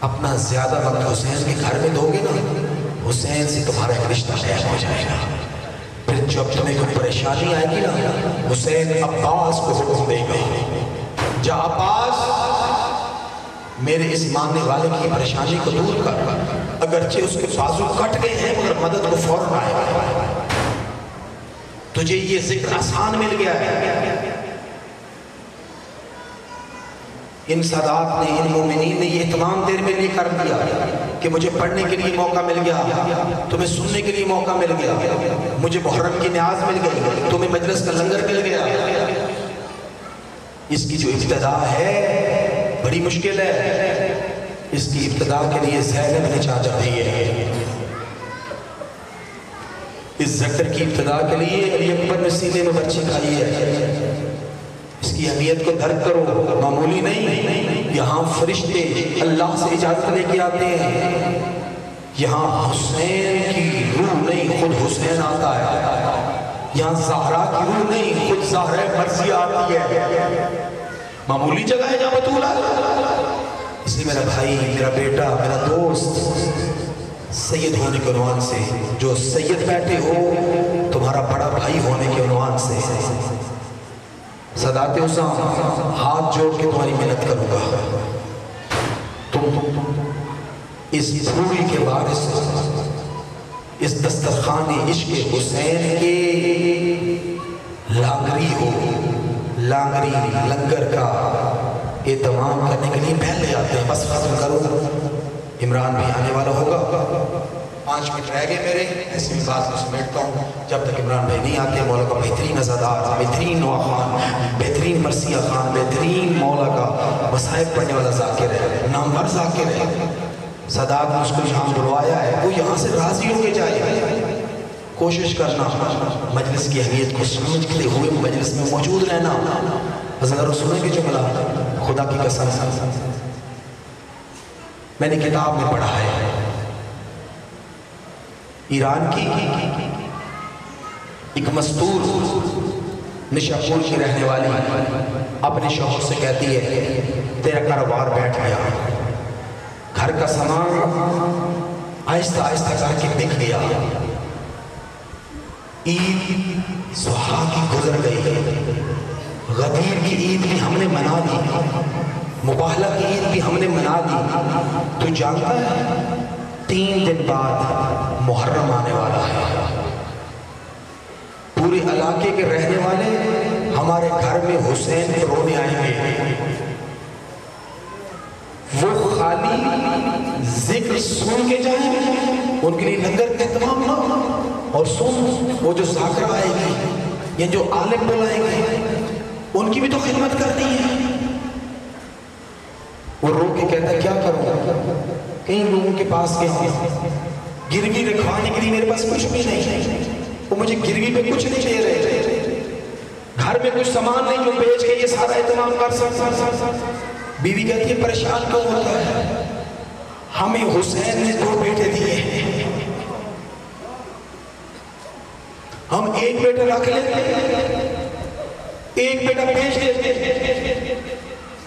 اپنا زیادہ وقت حسین کے گھر میں دو گے نا، حسین سے تمہارا ایک رشتہ قائم ہو جائے گا. پھر جب تمہیں کوئی پریشانی آئے گی نا، حسین عباس کو حکم دے گا، جا عباس میرے اس ماننے والے کی پریشانی کو دور کر. اگرچہ اس کے بازو کٹ گئے ہیں مگر مدد کو فوراً آئے گا. تجھے یہ ذکر آسان مل گیا ہے. ان سادات نے، ان مومنین نے یہ اہتمام تیرے میں لیے کر دیا کہ مجھے پڑھنے کے لیے موقع مل گیا، تمہیں سننے کے لیے موقع مل گیا، مجھے محرم کی نیاز مل گئی، تمہیں مجلس کا لنگر مل گیا. اس کی جو ابتدا ہے بڑی مشکل ہے. اس کی ابتدا کے لیے زینب نے چادر دی ہے. اس ذکر کی ابتدا کے لیے علی اکبر نے سینے میں بچی کھائی ہے. اس کی اہمیت کو درک کرو، معمولی نہیں. یہاں فرشتے اللہ سے اجازت لے کے آتے ہیں. یہاں حسین کی روح نہیں، خود حسین آتا ہے. یہاں زہرا کی روح نہیں، خود زہرا مرضی آتی ہے. معمولی جگہ ہے جہاں بطول آتا. اس لیے میرا بھائی، میرا بیٹا، میرا دوست، سید ہونے کے عنوان سے جو سید بیٹھے ہو، تمہارا بڑا بھائی ہونے کے عنوان سے سادات حسام ہاتھ جوڑ کے تمہاری محنت کروں گا. تم اس پھول کے وارث، اس دسترخوان عشق حسین کے لانگری ہو. لانگری لنگر کا اہتمام کرنے کے لیے پہلے آتے ہیں. بس ختم کرو، عمران بھی آنے والا ہوگا. 5 منٹ رہ گئے میرے، ایسی بھی بات کو سمیٹتا ہوں. جب تک عمران بھائی نہیں آتے، مولا کا بہترین عزادار، بہترین نوا خان، بہترین مرثیہ خان، بہترین مولا کا مصائب پڑھنے والا ذاکر ہے، نامور ذاکر ہے. سادات نے اس کو یہاں بلوایا ہے، وہ یہاں سے راضی ہو کے جائے. کوشش کرنا مجلس کی اہمیت کو سمجھتے ہوئے مجلس میں موجود رہنا. حضرت سنیں گے جملہ، خدا کی قسم میں نے کتاب میں پڑھا ہے، ایران کی ایک مستور نشاپور کی رہنے والی اپنے شوہر سے کہتی ہے تیرا کاروبار بیٹھ گیا، گھر کا سامان آہستہ آہستہ کر کے بک گیا، عید سہاگ کی گزر گئی، غدیر کی عید بھی ہم نے منا دی، مباہلہ کی عید بھی ہم نے منا دی. تو جانتا ہے 3 دن بعد محرم آنے والا ہے. پورے علاقے کے رہنے والے ہمارے گھر میں حسین کو رونے آئیں گے. وہ خالی ذکر سن کے جائیں، ان کے لیے لنگر کا اہتمام نہ، اور سن وہ جو ذاکرہ آئے گی یا جو عالم بلائیں گے ان کی بھی تو خدمت کرنی ہے. وہ رو کے کہتا ہے کیا کروں، کئی لوگوں کے پاس گئے، گروی رکھوانے کے لیے میرے پاس کچھ بھی نہیں، وہ مجھے گروی پہ کچھ نہیں دے رہے، گھر میں کچھ سامان نہیں جو بیچ کے یہ سارا اہتمام کر سکتا. بیوی کہتی ہے پریشان کیوں ہوتا ہے، ہمیں حسین نے 2 بیٹے دیے، ہم ایک بیٹا رکھ لیتے، ایک بیٹا بیچ دیتے،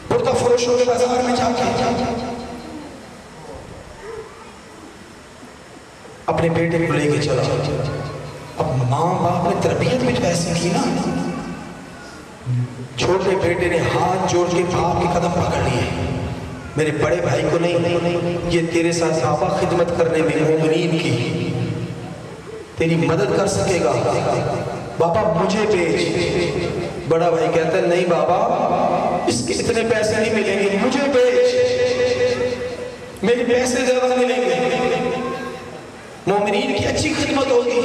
بردہ فروشوں کے بازار میں جا کے اپنے بیٹے کو لے کے چلا. اب ماں باپ نے تربیت بھی تو ایسی کی نا. چھوٹے بیٹے نے ہاتھ جوڑ کے باپ کے قدم پکڑ لیے، میرے بڑے بھائی کو نہیں، یہ تیرے ساتھ بابا خدمت کرنے میں مومنین کی تیری مدد کر سکے گا، بابا مجھے بیچ. بڑا بھائی کہتا ہے نہیں بابا، اس کے اتنے پیسے نہیں ملیں گے، مجھے بیچ، میرے پیسے زیادہ ملیں گے، مومنین کی اچھی خدمت ہوگی.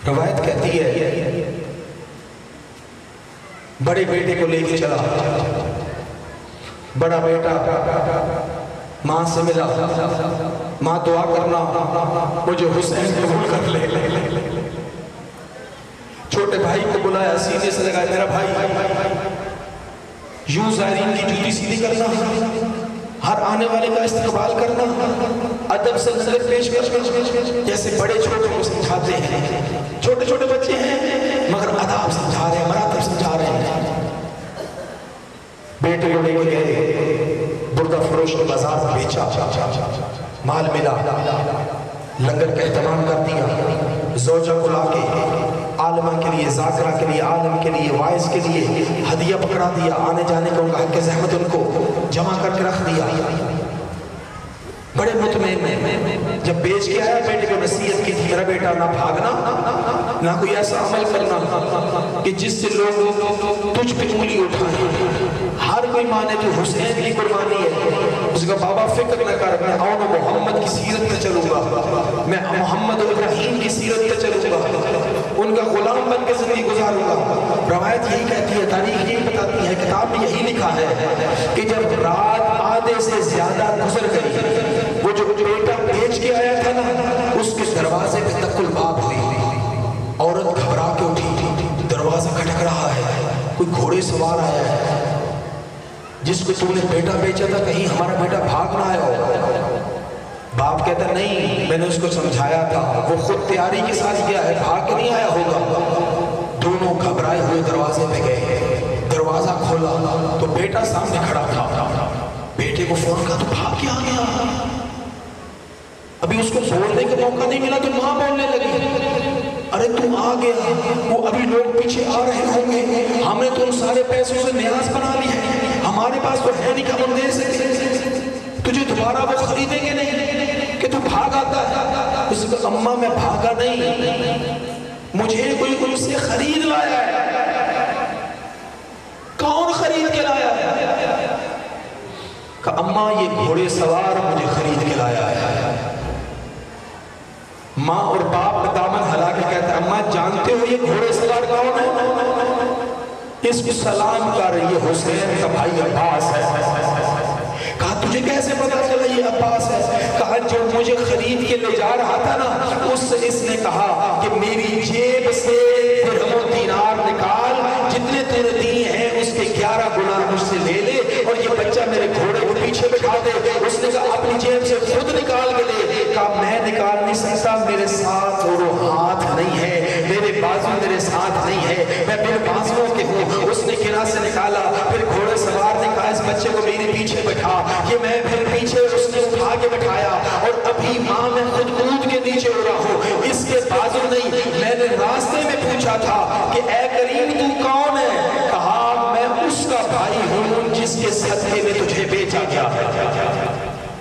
روایت کہتی ہے بڑے بیٹے کو لے کے چلا، بڑا بیٹا ماں سے ملا، ماں دعا کرنا مجھے حسین قبول کر لے. چھوٹے بھائی کو بلایا، سینے سے لگایا، میرا بھائی یوں زائرین کی جوتی سیدھی کرنا، ہر آنے والے کا استقبال کرنا، ادب سے نظر پیش کرنا، جیسے بڑے چھوٹے کو سمجھاتے ہیں. چھوٹے چھوٹے بچے ہیں مگر ادب سمجھا رہے ہیں، مراتب سمجھا رہے ہیں. بیٹے کو لے کے گئے، خوردہ فروش کے بازار میں بیچا، مال ملا، لنگر کا اہتمام کر دیا، زوجہ کو لا کے عالمہ کے لیے، ذاکرہ کے لیے، عالم کے لیے، وائز کے لیے ہدیہ پکڑا دیا، آنے جانے کا ان کا حق زحمت ان کو جمع کر کے رکھ دیا۔ بڑے مطمئن میں جب بیچ کے آیا، بیٹے کو نصیحت کی تھی، میرا بیٹا نہ بھاگنا، نہ کوئی ایسا عمل کرنا کہ جس سے لوگ تجھ پہ انگلی اٹھائیں۔ ہر کوئی مانے تو حسین کی قربانی ہے۔ اس کا بابا فکر نہ کر، میں اون محمد کی سیرت پہ چلوں گا، میں محمد و ابراہیم کی سیرت پہ چلوں گا، ان کا غلام بن کے زندگی گزاروں گا۔ روایت یہی کہتی ہے، تاریخ یہی بتاتی ہے، کتاب میں یہی لکھا ہے کہ جب رات آدھے سے زیادہ گزر گئی، وہ جو بیٹا بیچ کے آیا تھا نا، اس کے دروازے پہ تک الباب ہوئی، عورت گھبرا کے اٹھی، دروازہ کھٹک رہا ہے، کوئی گھوڑے سوار آیا ہے، جس کو تم نے بیٹا بیچا تھا کہیں ہمارا بیٹا بھاگ نہ آیا ہو۔ باپ کہتا نہیں، میں نے اس کو سمجھایا تھا، وہ خود تیاری کے ساتھ گیا ہے، بھاگ کے نہیں آیا ہوگا۔ دونوں گھبرائے ہوئے دروازے پہ گئے، دروازہ کھولا تو بیٹا سامنے کھڑا تھا۔ بیٹے کو فون کہا، تو بھاگ کے آ گیا؟ ابھی اس کو بولنے کا موقع نہیں ملا تو ماں بولنے لگی، ارے تم آ گیا، وہ ابھی لوگ پیچھے آ رہے ہوں گے، ہم نے تو ان سارے پیسوں سے نیاز بنا لی ہے، ہمارے پاس تو ہے نہیں کہ ہم دے سکتے، تجھے دوبارہ وہ خریدیں گے نہیں کہ تو بھاگ آتا ہے۔ اس کو اماں میں بھاگا نہیں، مجھے کوئی ان سے خرید لایا ہے۔ کون خرید کے لایا ہے؟ کہ اماں یہ گھوڑے سوار مجھے خرید کے لایا ہے۔ ماں اور باپ دامن ہلا کے کہتا ہے، اماں جانتے ہو یہ گھوڑے سوار کون ہے؟ اس کو سلام کر، یہ حسین کا بھائی عباس ہے۔ کہا تجھے کیسے پتا چلا یہ عباس ہے؟ کہا جو مجھے خرید کے لے جا رہا تھا نا، اس نے کہا کہ میری جیب سے درہم و دینار نکال، جتنے تیرے دی ہیں اس کے 11 گنا مجھ سے لے لے، اور یہ بچہ میرے گھوڑے کو پیچھے بٹھا دے۔ اس نے کہا اپنی جیب سے خود نکال کے لے۔ کہا میں نکال نہیں سکتا، میرے ساتھ وہ ہاتھ نہیں ہے، میرے بازو میرے ساتھ نہیں ہے، میں بے بازوؤں کے ہوں۔ اس نے کنارے سے نکالا، پھر گھوڑے سوار نے کہا اس بچے کو میرے پیچھے بٹھا، یہ میں پھر پیچھے اس نے اٹھا کے بٹھایا، اور ابھی ماں میں خود کود کے نیچے ہو رہا ہوں، اس کے بازو نہیں۔ میں نے راستے میں پوچھا تھا کہ اے کریم تو کون ہے؟ کہا میں اس کا بھائی ہوں جس کے صدقے میں تجھے بیچا گیا ہے۔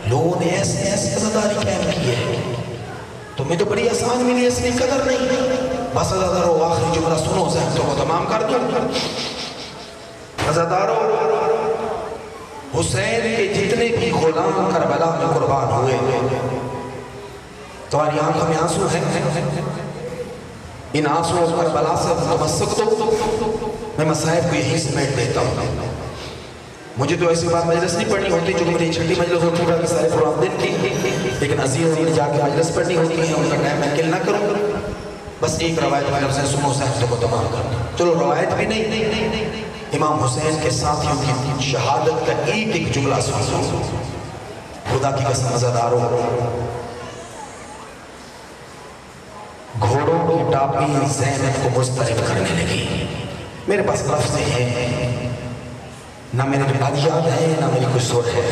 لوگوں نے ایسے عزاداری قائم کی ہے، تمہیں تو بڑی آسان ملی، اس کی قدر نہیں۔ بس عزادارو آخری جملہ سنو، زحمتوں کو تمام کر دوں۔ عزادارو، حسین کے جتنے بھی غلام کربلا میں قربان ہوئے، تمہاری آنکھوں میں آنسو ہیں، ان آنسو کربلا سے تمسک دو۔ میں مصائب کو یہی سمیٹ دیتا ہوں۔ مجھے تو ایسی بات مجلس نہیں پڑھنی ہوتی جو میری چھٹی مجلس ہوتی ہے کہ سارے پروگرام دن کی، لیکن عزیز نے جا کے مجلس پڑھنی ہوتی ہے، ان کا ٹائم میں کل نہ کروں۔ بس ایک روایت میں سے سنو، صحبتوں کو تمام کرنا۔ چلو روایت بھی نہیں، امام حسین کے ساتھیوں کی شہادت کا ایک ایک جملہ سنو۔ خدا کی قسم عزادارو، گھوڑوں کی ٹاپی زینب کو مضطرب کرنے لگی۔ میرے پاس لفظ ہیں، نہ میرے بعد یاد ہے، نہ میری کوئی سوچ ہے،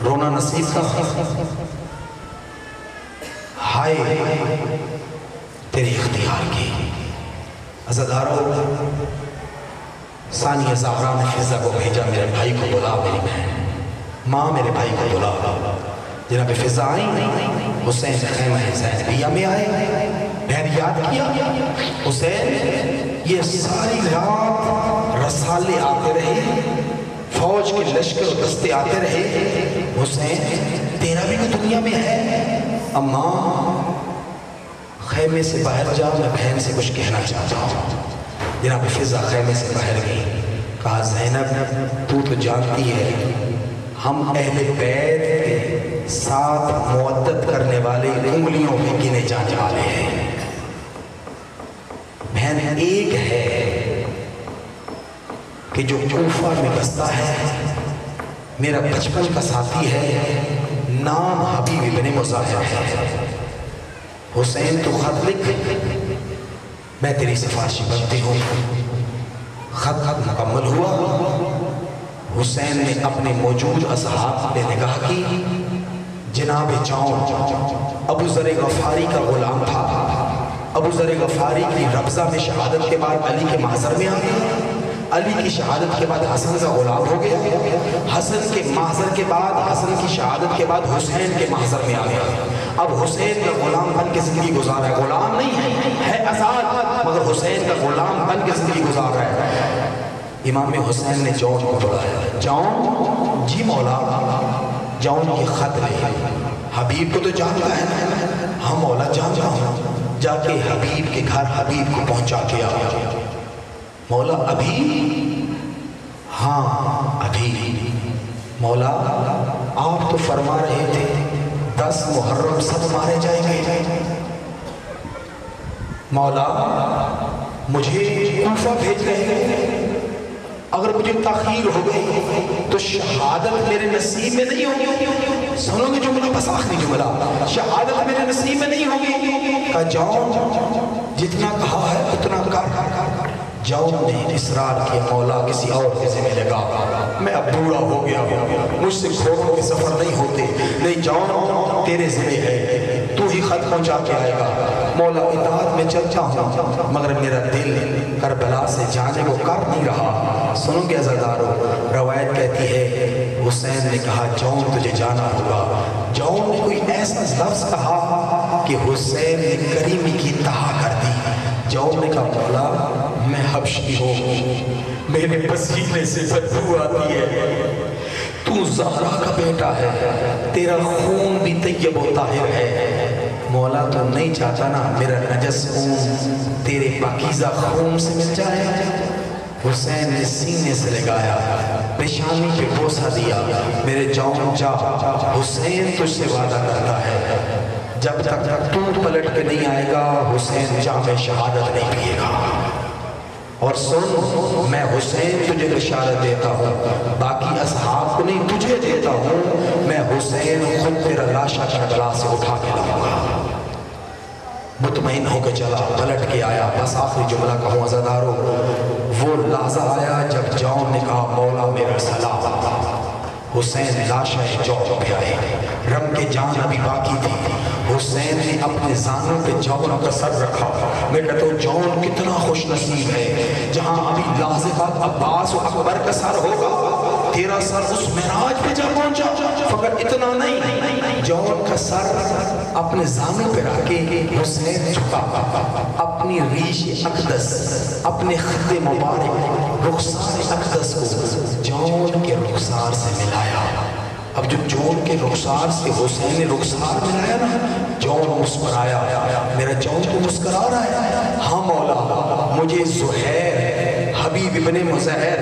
رونا نصیب کا۔ ہائے تیری اختیار کی عزادارو، ثانیہ زہرا نے فضا کو بھیجا، میرے بھائی کو بلا، میری بہن ماں میرے بھائی کو بلا۔ جناب فضا آئی، حسین خیمہ زینبیہ میں آئے، بہن یاد کیا حسین یہ ساری رات رسالے آتے رہے، فوج کے لشکر دستے آتے رہے، حسین تیرا بھی کوئی دنیا میں ہے؟ اماں خیمے سے باہر جا، میں بہن سے کچھ کہنا چاہتا ہوں۔ جناب فضا خیمے سے باہر گئی، کہا زینب تو جانتی ہے ہم اہل بیت کے ساتھ مودت کرنے والے انگلیوں میں گنے جانے والے ہیں۔ بہن ایک ہے کہ جو کوفہ میں بستا ہے، میرا بچپن کا ساتھی ہے، نام حبیب ابن مظاہر ہے۔ حسین تو خط لکھ، میں تیری سفارشی بنتی ہوں۔ خط مکمل ہوا، حسین نے اپنے موجود اصحاب پہ نگاہ کی. جناب جون ابو ذر غفاری کا غلام تھا. ابو ذر غفاری کی ربضہ میں شہادت کے بعد علی کے محضر میں آ گیا. علی کی شہادت کے بعد حسن کا غلام ہو گیا. حسن کے محضر کے بعد، حسن کی شہادت کے بعد حسین کے محضر میں آ گیا. اب حسین کا غلام بن کے زندگی گزار رہا ہے. غلام نہیں ہے آزاد، مگر حسین کا غلام بن کے زندگی گزار رہا ہے. امام حسین نے جون کو بلایا. جون جی مولا. جون یہ خط لے. حبیب کو تو جانتا ہے نا؟ ہاں مولا جانتا ہوں. جا کے حبیب کے گھر حبیب کو پہنچا کے آیا. مولا ابھی؟ ہاں ابھی. مولا آپ تو فرما رہے تھے 10 محرم سب مارے جائیں گے. مولا مجھے کوفہ بھیج رہے ہیں. اگر مجھے تاخیر ہو گئی تو شہادت میرے نصیب میں نہیں ہوگی. سنو گے جملہ، بس آخری جملہ. شہادت میرے نصیب میں نہیں ہوگی. کہا جاؤ جتنا کہا ہے اتنا کر. جاؤ نے اصرار کیا. مولا کسی اور کے ذمہ لگا، میں اب بوڑھا ہو گیا ہوں، مجھ سے گھوڑوں کے سفر نہیں ہوتے. نہیں جاؤ تیرے ذمہ ہے، تو ہی خط پہنچا کے آئے گا. مولا اطاعت میں چلتا ہوں مگر میرا دل کربلا سے جانے کو کر نہیں رہا. سنو گے عزادارو، روایت کہتی ہے حسین نے کہا جون تجھے جانا ہوگا. جون نے کوئی ایسا لفظ کہا کہ حسین نے کریمی کی انتہا کر دی. جون نے کہا مولا میں حبشی ہوں، میرے پسینے سے بدبو آتی ہے. تو زہرا کا بیٹا ہے، تیرا خون بھی طیب و طاہر ہے. مولا تو نہیں چاہتا نا میرا نجس خون تیرے پاکیزہ خون سے مل جائے. حسین نے سینے سے لگایا، پیشانی پہ بوسہ دیا. میرے جون جا، حسین تجھ سے وعدہ کرتا ہے جب تک تو پلٹ کے نہیں آئے گا حسین جام شہادت نہیں پیے گا. اور سن، میں حسین تجھے بشارت دیتا ہوں، باقی اصحاب کو نہیں تجھے دیتا ہوں. میں حسین خود تیرا لاشا کربلا سے اٹھا کے لاؤں گا. مطمئن ہو کے چلا، پلٹ کے آیا. بس آخری جملہ کہوں عزادارو، وہ لحظہ آیا جب جون نے کہا مولا میرا سلام. حسین لاشا جون پہ آئے. رم کے جان ابھی باقی تھی. حسین نے اپنے زانوں پہ جون کا سر رکھا. میں کہتا ہوں جون کتنا خوش نصیب ہے جہاں ابھی لحظے بعد عباس و اکبر کا سر ہوگا، تیرا سر اس معراج پہ جا پہنچا. فقط اتنا نہیں، جون کا سر اپنے زانوں پہ رکھ کے حسین جھکا، اپنی ریش اقدس، اپنے خط مبارک رخسار اقدس کو جون کے رخسار سے ملایا. اب جو جون کے رخسار سے حسین نے رخسار ملایا نا، جون مسکرایا. میرا جون تو مسکرا رہا ہے. ہاں مولا مجھے زہیر حبیب ابن مظہر،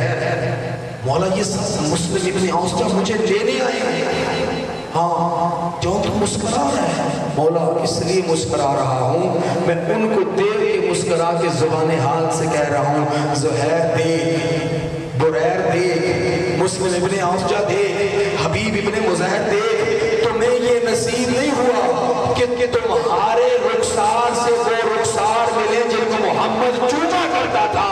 مولا یہ مسلم ابن اوسجہ مجھے لینے آئے ہیں. ہاں جون تو مسکرا رہا ہے. مولا اس لیے مسکرا رہا ہوں، میں ان کو دیکھ کے مسکرا کے زبان حال سے کہہ رہا ہوں زہیر دیکھ، بریر دیکھ، مسلم ابن اوسجہ دیکھ، حبیب ابن مظہر دیکھ. تمہیں یہ نصیب نہیں ہوا کہ تمہارے رخسار سے وہ رخسار ملے جن کو محمد چوما کرتا تھا.